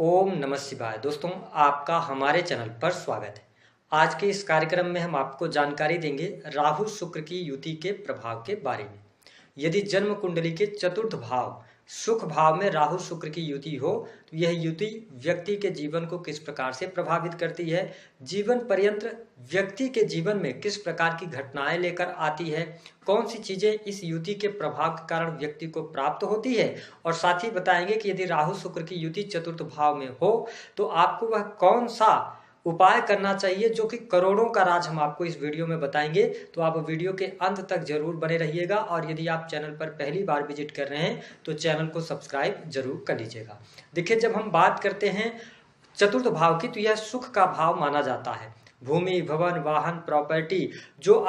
ओम नमः शिवाय। दोस्तों, आपका हमारे चैनल पर स्वागत है। आज के इस कार्यक्रम में हम आपको जानकारी देंगे राहु शुक्र की युति के प्रभाव के बारे में। यदि जन्म कुंडली के चतुर्थ भाव सुख भाव में राहु शुक्र की युति हो तो यह युति व्यक्ति के जीवन को किस प्रकार से प्रभावित करती है, जीवन पर्यंत व्यक्ति के जीवन में किस प्रकार की घटनाएं लेकर आती है, कौन सी चीजें इस युति के प्रभाव के कारण व्यक्ति को प्राप्त होती है, और साथ ही बताएंगे कि यदि राहु शुक्र की युति चतुर्थ भाव में हो तो आपको वह कौन सा उपाय करना चाहिए, जो कि करोड़ों का राज हम आपको इस वीडियो में बताएंगे। तो आप वीडियो के अंत तक जरूर बने रहिएगा, और यदि आप चैनल पर पहली बार विजिट कर रहे हैं तो चैनल को सब्सक्राइब जरूर कर लीजिएगा। देखिए, जब हम बात करते हैं चतुर्थ भाव की तो यह सुख का भाव माना जाता है। भूमि, भवन, वाहन, प्रॉपर्टी, जो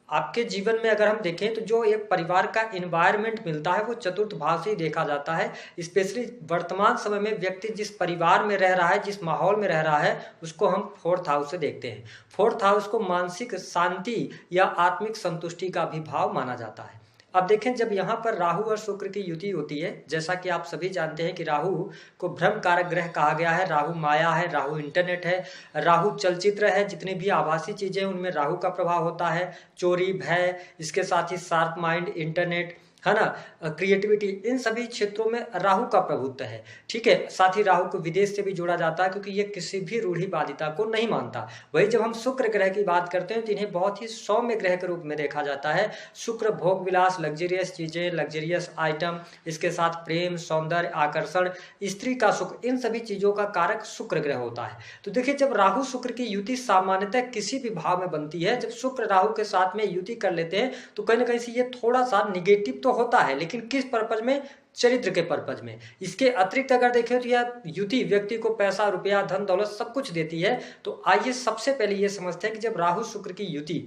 आपके जीवन में अगर हम देखें तो जो एक परिवार का एनवायरनमेंट मिलता है वो चतुर्थ भाव से ही देखा जाता है। स्पेशली वर्तमान समय में व्यक्ति जिस परिवार में रह रहा है, जिस माहौल में रह रहा है, उसको हम फोर्थ हाउस से देखते हैं। फोर्थ हाउस को मानसिक शांति या आत्मिक संतुष्टि का भी भाव माना जाता है। अब देखें, जब यहाँ पर राहु और शुक्र की युति होती है, जैसा कि आप सभी जानते हैं कि राहु को भ्रम कारक ग्रह कहा गया है। राहु माया है, राहु इंटरनेट है, राहु चलचित्र है, जितनी भी आभासी चीजें उनमें राहु का प्रभाव होता है। चोरी, भय, इसके साथ ही शार्प माइंड, इंटरनेट, है ना, क्रिएटिविटी, इन सभी क्षेत्रों में राहु का प्रभुत्व है। ठीक है, साथ ही राहु को विदेश से भी जोड़ा जाता है क्योंकि ये किसी भी रूढ़िवादिता को नहीं मानता। वही जब हम शुक्र ग्रह की बात करते हैं तो इन्हें बहुत ही सौम्य ग्रह के रूप में देखा जाता है। शुक्र भोग विलास, लग्जरियस चीजें, लग्जरियस आइटम, इसके साथ प्रेम, सौंदर्य, आकर्षण, स्त्री का सुख, इन सभी चीजों का कारक शुक्र ग्रह होता है। तो देखिए, जब राहु शुक्र की युति सामान्यतः किसी भी भाव में बनती है, जब शुक्र राहु के साथ में युति कर लेते हैं तो कहीं ना कहीं से ये थोड़ा सा निगेटिव होता है, लेकिन किस पर्पज में? चरित्र के पर्पज में। इसके अतिरिक्त अगर देखें तो यह युति व्यक्ति को पैसा, रुपया, धन दौलत सब कुछ देती है। तो आइए सबसे पहले यह समझते हैं कि जब राहु शुक्र की युति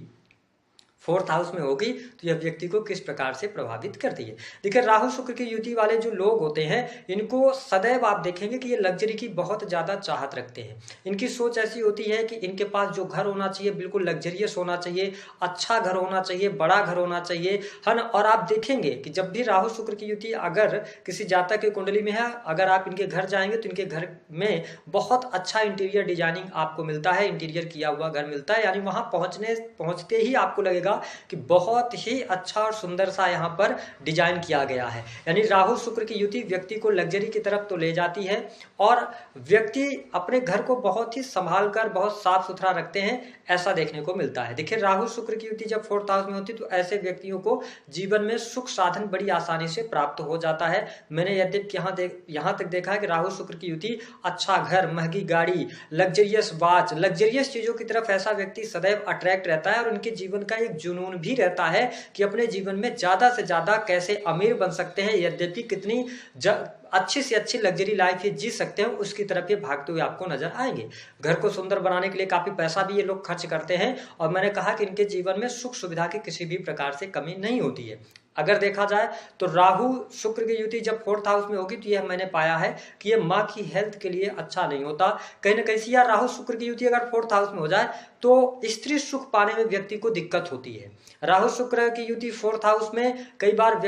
फोर्थ हाउस में होगी तो यह व्यक्ति को किस प्रकार से प्रभावित करती है। देखिए, राहु शुक्र की युति वाले जो लोग होते हैं, इनको सदैव आप देखेंगे कि ये लग्जरी की बहुत ज्यादा चाहत रखते हैं। इनकी सोच ऐसी होती है कि इनके पास जो घर होना चाहिए बिल्कुल लग्जरियस होना चाहिए, अच्छा घर होना चाहिए, बड़ा घर होना चाहिए, है ना। और आप देखेंगे कि जब भी राहु शुक्र की युति अगर किसी जातक की कुंडली में है, अगर आप इनके घर जाएंगे तो इनके घर में बहुत अच्छा इंटीरियर डिजाइनिंग आपको मिलता है, इंटीरियर किया हुआ घर मिलता है। यानी वहां पहुंचते ही आपको लगेगा कि बहुत ही अच्छा और सुंदर सा यहाँ पर डिजाइन किया गया है। यानी राहु शुक्र की युति व्यक्ति को लग्जरी की तरफ तो ले जाती है, और व्यक्ति अपने घर को बहुत ही संभाल कर, बहुत साफ सुथरा रखते हैं, ऐसा देखने को मिलता है। देखिए, राहु शुक्र की युति जब फोर्थ हाउस में होती है तो ऐसे व्यक्तियों को जीवन में सुख साधन बड़ी आसानी से प्राप्त हो जाता है। मैंने यहाँ तक देखा है कि राहु शुक्र की युति अच्छा घर, महंगी गाड़ी, लग्जरियस वॉच, लग्जरियस चीजों की तरफ ऐसा व्यक्ति सदैव अट्रैक्ट रहता है, और उनके जीवन का एक जुनून भी रहता है कि अपने जीवन में ज्यादा से ज्यादा कैसे अमीर बन सकते हैं, यद्यपि कितनी अच्छी से अच्छी लग्जरी लाइफ ये जी सकते हैं, उसकी तरफ ये भागते हुए आपको नजर आएंगे। घर को सुंदर बनाने के लिए काफी पैसा भी ये लोग खर्च करते हैं, और मैंने कहा कि इनके जीवन में सुख सुविधा की किसी भी प्रकार से कमी नहीं होती है। अगर देखा जाए तो राहु शुक्र की युति जब फोर्थ हाउस में होगी तो यह मैंने पाया है कि यह माँ की हेल्थ के लिए अच्छा नहीं होता। कहीं ना कहीं से यार राहु शुक्र की युति अगर फोर्थ हाउस में हो जाए तो स्त्री सुख पाने में व्यक्ति को दिक्कत होती है। राहु शुक्र की युति फोर्थ हाउस में कई बार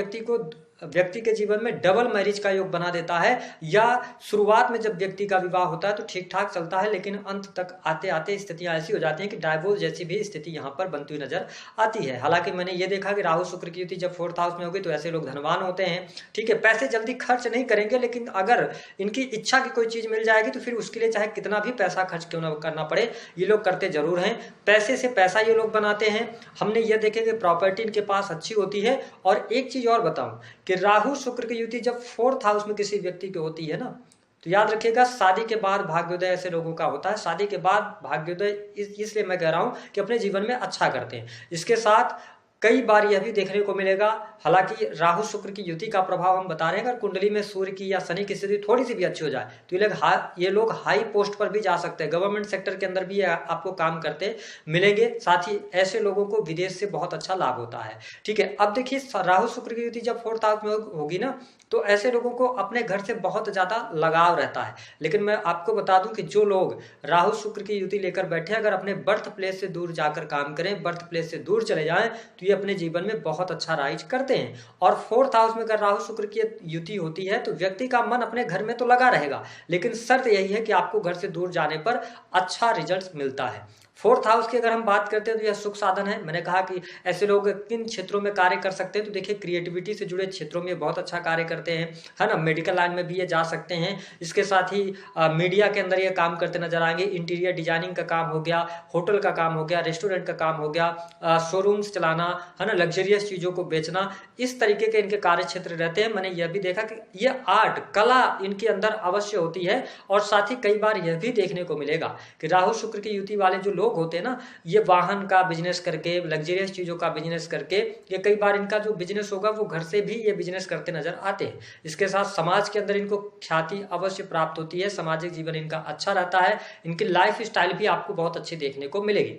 व्यक्ति के जीवन में डबल मैरिज का योग बना देता है, या शुरुआत में जब व्यक्ति का विवाह होता है तो ठीक ठाक चलता है, लेकिन अंत तक आते आते स्थितियां ऐसी हो जाती हैं कि डाइवोर्स जैसी भी स्थिति यहां पर बनती हुई नजर आती है। हालांकि मैंने ये देखा कि राहु शुक्र की युति जब फोर्थ हाउस में होगी तो ऐसे लोग धनवान होते हैं। ठीक है, पैसे जल्दी खर्च नहीं करेंगे, लेकिन अगर इनकी इच्छा की कोई चीज मिल जाएगी तो फिर उसके लिए चाहे कितना भी पैसा खर्च क्यों ना करना पड़े, ये लोग करते जरूर हैं। पैसे से पैसा ये लोग बनाते हैं। हमने ये देखे कि प्रॉपर्टी इनके पास अच्छी होती है। और एक चीज और बताऊं कि राहु शुक्र की युति जब फोर्थ हाउस में किसी व्यक्ति की होती है ना, तो याद रखिएगा शादी के बाद भाग्योदय ऐसे लोगों का होता है। शादी के बाद भाग्योदय इसलिए मैं कह रहा हूं कि अपने जीवन में अच्छा करते हैं। इसके साथ कई बार यह भी देखने को मिलेगा, हालांकि राहु शुक्र की युति का प्रभाव हम बता रहे हैं, अगर कुंडली में सूर्य की या शनि की स्थिति थोड़ी सी भी अच्छी हो जाए तो ये लोग हाई पोस्ट पर भी जा सकते हैं। गवर्नमेंट सेक्टर के अंदर भी आपको काम करते मिलेंगे। साथ ही ऐसे लोगों को विदेश से बहुत अच्छा लाभ होता है। ठीक है, अब देखिए, राहु शुक्र की युति जब फोर्थ हाउस में होगी ना तो ऐसे लोगों को अपने घर से बहुत ज्यादा लगाव रहता है। लेकिन मैं आपको बता दूं कि जो लोग राहु शुक्र की युति लेकर बैठे, अगर अपने बर्थ प्लेस से दूर जाकर काम करें, बर्थ प्लेस से दूर चले जाएं, तो ये अपने जीवन में बहुत अच्छा राइज करते हैं। और फोर्थ हाउस में अगर राहु शुक्र की युति होती है तो व्यक्ति का मन अपने घर में तो लगा रहेगा, लेकिन शर्त यही है कि आपको घर से दूर जाने पर अच्छा रिजल्ट मिलता है। फोर्थ हाउस की अगर हम बात करते हैं तो यह सुख साधन है। मैंने कहा कि ऐसे लोग किन क्षेत्रों में कार्य कर सकते हैं, तो देखिए क्रिएटिविटी से जुड़े क्षेत्रों में बहुत अच्छा कार्य करते हैं, है ना। मेडिकल लाइन में भी ये जा सकते हैं। इसके साथ ही मीडिया के अंदर ये काम करते नजर आएंगे। इंटीरियर डिजाइनिंग का काम हो गया, होटल का काम हो गया, रेस्टोरेंट का काम हो गया, शोरूम्स चलाना, है ना, लग्जरियस चीजों को बेचना, इस तरीके के इनके कार्य क्षेत्र रहते हैं। मैंने यह भी देखा कि ये आर्ट कला इनके अंदर अवश्य होती है। और साथ ही कई बार यह भी देखने को मिलेगा कि राहु शुक्र की युति वाले जो लोग होते हैं ना, ये वाहन का बिजनेस करके, लग्जरियस चीजों का बिजनेस करके, ये कई बार इनका जो बिजनेस होगा वो घर से भी ये बिजनेस करते नजर आते हैं। इसके साथ समाज के अंदर इनको ख्याति अवश्य प्राप्त होती है, सामाजिक जीवन इनका अच्छा रहता है, इनकी लाइफ स्टाइल भी आपको बहुत अच्छी देखने को मिलेगी।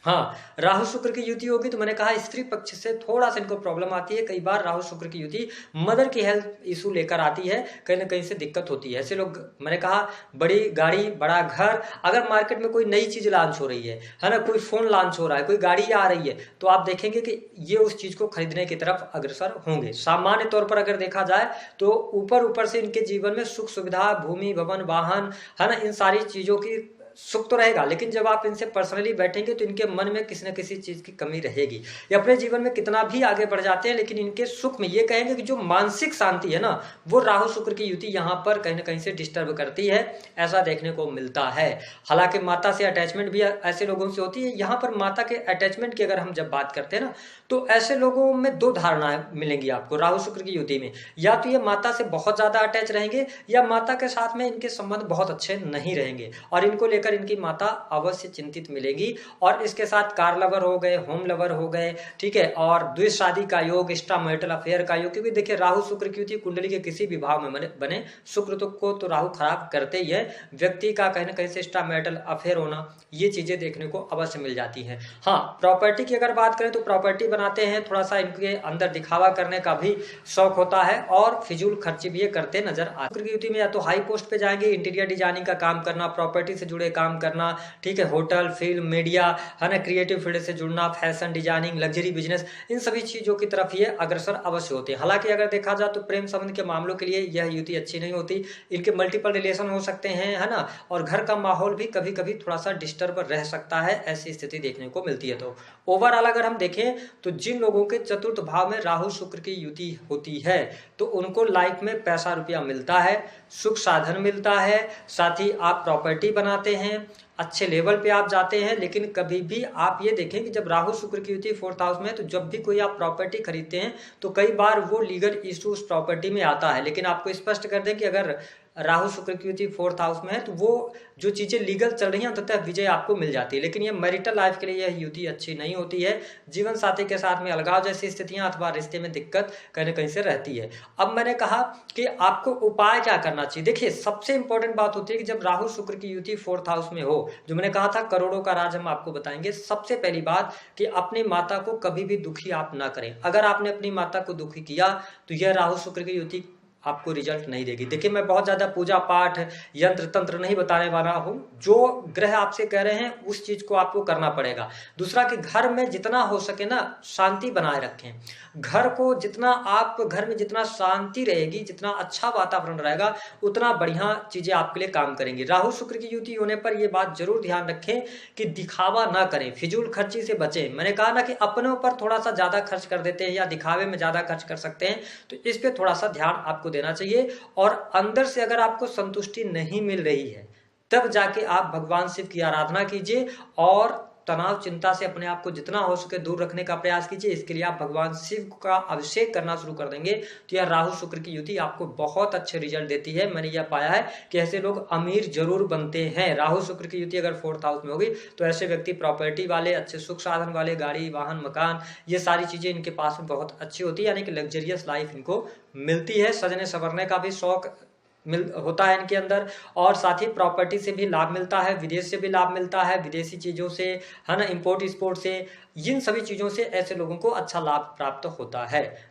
हाँ, राहु शुक्र की युति होगी तो मैंने कहा स्त्री पक्ष से थोड़ा सा इनको प्रॉब्लम आती है। कई बार राहु शुक्र की युति मदर की हेल्थ इशू लेकर आती है, कहीं ना कहीं से दिक्कत होती है। ऐसे लोग, मैंने कहा, बड़ी गाड़ी, बड़ा घर, अगर मार्केट में कोई नई चीज लॉन्च हो रही है ना, कोई फोन लॉन्च हो रहा है, कोई गाड़ी आ रही है, तो आप देखेंगे कि ये उस चीज को खरीदने की तरफ अग्रसर होंगे। सामान्य तौर पर अगर देखा जाए तो ऊपर ऊपर से इनके जीवन में सुख सुविधा, भूमि, भवन, वाहन, है ना, इन सारी चीजों की सुख तो रहेगा, लेकिन जब आप इनसे पर्सनली बैठेंगे तो इनके मन में किसी न किसी चीज की कमी रहेगी। ये अपने जीवन में कितना भी आगे बढ़ जाते हैं, लेकिन इनके सुख में ये कहेंगे कि जो मानसिक शांति है ना, वो राहु शुक्र की युति यहाँ पर कहीं ना कहीं से डिस्टर्ब करती है, ऐसा देखने को मिलता है। हालांकि माता से अटैचमेंट भी ऐसे लोगों से होती है। यहाँ पर माता के अटैचमेंट की अगर हम जब बात करते हैं ना, तो ऐसे लोगों में दो धारणाएं मिलेंगी आपको राहु शुक्र की युति में। या तो ये माता से बहुत ज्यादा अटैच रहेंगे, या माता के साथ में इनके संबंध बहुत अच्छे नहीं रहेंगे, और इनको लेकर इनकी माता अवश्य चिंतित मिलेगी। और इसके साथ कार लवर हो गए, होम लवर हो गए, ठीक है, और द्वितीय शादी का योग, एक्स्ट्रा मैरिटल अफेयर का योग, क्योंकि देखिए राहु शुक्र की युति कुंडली के किसी भी भाव में बने, शुक्र को तो राहु खराब करते ही है। व्यक्ति का कहीं ना कहीं से एक्स्ट्रा मैरिटल अफेयर होना, ये चीजें देखने को अवश्य मिल जाती हैं। हाँ, प्रॉपर्टी की अगर बात करें तो प्रॉपर्टी बनाते हैं, थोड़ा सा इनके अंदर दिखावा करने का भी शौक होता है, और फिजूल खर्ची भी ये करते नजर आते। शुक्र की युति में या तो हाई पोस्ट पे जाएंगे, इंटीरियर डिजाइनिंग का काम करना, प्रॉपर्टी से जुड़े काम करना, ठीक है, होटल, फिल्म, मीडिया, है ना, क्रिएटिव फील्ड से जुड़ना, फैशन डिजाइनिंग, लग्जरी बिजनेस, इन सभी चीजों की तरफ ये अग्रसर अवश्य होते हैं। हालांकि अगर देखा जाए तो प्रेम संबंध के मामलों के लिए यह युति अच्छी नहीं होती। इनके मल्टीपल रिलेशन हो सकते हैं, है ना, और घर का माहौल भी कभी कभी थोड़ा सा डिस्टर्ब रह सकता है, ऐसी स्थिति देखने को मिलती है। तो ओवरऑल अगर हम देखें तो जिन लोगों के चतुर्थ भाव में राहु शुक्र की युति होती है तो उनको लाइफ में पैसा रुपया मिलता है, सुख साधन मिलता है, साथ ही आप प्रॉपर्टी बनाते हैं, अच्छे लेवल पे आप जाते हैं। लेकिन कभी भी आप ये देखें कि जब राहु शुक्र की युति फोर्थ हाउस में है तो जब भी कोई आप प्रॉपर्टी खरीदते हैं तो कई बार वो लीगल इशू उस प्रॉपर्टी में आता है। लेकिन आपको स्पष्ट कर दें कि अगर राहु शुक्र की युति फोर्थ हाउस में है तो वो जो चीजें लीगल चल रही हैं अंततः विजय आपको मिल जाती है। लेकिन ये मैरिटल लाइफ के लिए यह युति अच्छी नहीं होती है। जीवन साथी के साथ में अलगाव जैसी स्थितियां अथवा रिश्ते में दिक्कत कहीं न कहीं से रहती है। अब मैंने कहा कि आपको उपाय क्या करना चाहिए। देखिए, सबसे इंपॉर्टेंट बात होती है कि जब राहु शुक्र की युति फोर्थ हाउस में हो, जो मैंने कहा था करोड़ों का राज हम आपको बताएंगे। सबसे पहली बात कि अपनी माता को कभी भी दुखी आप ना करें। अगर आपने अपनी माता को दुखी किया तो यह राहु शुक्र की युति आपको रिजल्ट नहीं देगी। देखिए, मैं बहुत ज्यादा पूजा पाठ, यंत्र तंत्र नहीं बताने वाला हूं। जो ग्रह आपसे कह रहे हैं उस चीज को आपको करना पड़ेगा। दूसरा कि घर में जितना हो सके ना शांति बनाए रखें। घर को जितना आप, घर में जितना शांति रहेगी, जितना अच्छा वातावरण रहेगा, उतना बढ़िया चीजें आपके लिए काम करेंगी। राहु शुक्र की युति होने पर यह बात जरूर ध्यान रखें कि दिखावा ना करें, फिजूल खर्ची से बचें। मैंने कहा ना कि अपने ऊपर थोड़ा सा ज्यादा खर्च कर देते हैं या दिखावे में ज्यादा खर्च कर सकते हैं, तो इस पे थोड़ा सा ध्यान आपको देना चाहिए। और अंदर से अगर आपको संतुष्टि नहीं मिल रही है तब जाके आप भगवान शिव की आराधना कीजिए और तनाव चिंता से अपने आप को जितना हो सके दूर रखने का प्रयास कीजिए। इसके लिए आप भगवान शिव का अभिषेक करना शुरू कर देंगे तो यह राहु शुक्र की युति आपको बहुत अच्छे रिजल्ट देती है। मैंने यह पाया है कि ऐसे लोग अमीर जरूर बनते हैं। राहु शुक्र की युति अगर फोर्थ हाउस में होगी तो ऐसे व्यक्ति प्रॉपर्टी वाले, अच्छे सुख साधन वाले, गाड़ी, वाहन, मकान, ये सारी चीजें इनके पास में बहुत अच्छी होती है, यानी कि लग्जरियस लाइफ इनको मिलती है। सजने संवरने का भी शौक होता है इनके अंदर, और साथ ही प्रॉपर्टी से भी लाभ मिलता है, विदेश से भी लाभ मिलता है, विदेशी चीजों से, है ना, इंपोर्ट एक्सपोर्ट से, इन सभी चीजों से ऐसे लोगों को अच्छा लाभ प्राप्त होता है।